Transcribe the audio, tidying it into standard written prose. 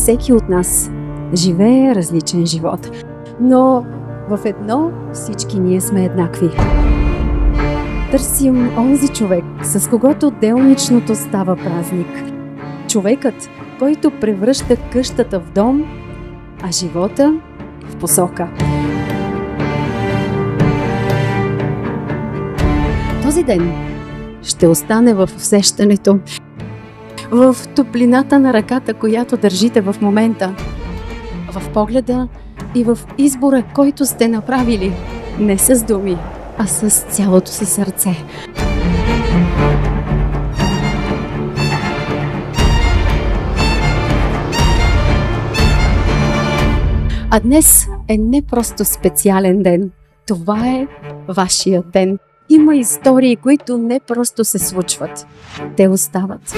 Всеки от нас живее различен живот, но в едно всички ние сме еднакви. Търсим онзи човек, с когото делничното става празник. Човекът, който превръща къщата в дом, а живота в посока. Този ден ще остане в усещането, в топлината на ръката, която държите в момента, в погледа и в избора, който сте направили, не с думи, а с цялото си сърце. А днес е не просто специален ден. Това е вашия ден. Има истории, които не просто се случват. Те остават.